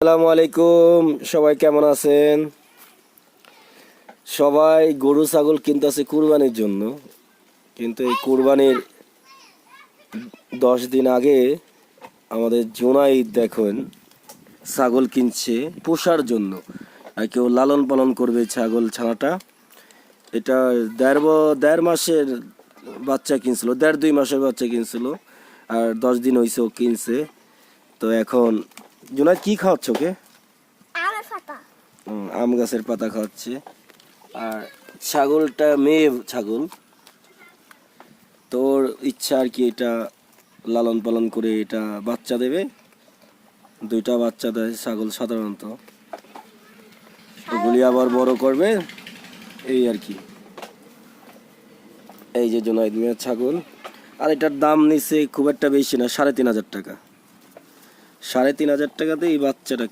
আসসালামু আলাইকুম, সবাই কেমন আছেন? সবাই গরু ছাগল কিনতেছে কুরবানির জন্য, কিন্তু এই কুরবানির 10 দিন আগে আমাদের জুনাইদ দেখুন ছাগল কিনছে পোষার জন্য। আর কেউ লালন পালন করবে ছাগল ছানাটা। এটা দেড় মাসের বাচ্চা কিনছিল, 1.5-2 মাসের বাচ্চা কিনছিল, আর 10 দিন হয়েছে ও কিনছে। তো এখন জুনাইদ কি খাওয়াচ্ছ ওকে? আম গাছের পাতা খাওয়াচ্ছে। আর ছাগলটা মেয়ে ছাগল, তোর ইচ্ছা আর কি, এটা লালন পালন করে এটা বাচ্চা দেবে। 2টা বাচ্চা দেয় ছাগল সাধারণত, ওগুলি আবার বড় করবে, এই আর কি। এই যে জুনাইদ মিয়ার ছাগল। আর এটার দাম নিচ্ছে খুব একটা বেশি না, 3,500 টাকা। 3,500 টাকাতে এই বাচ্চাটা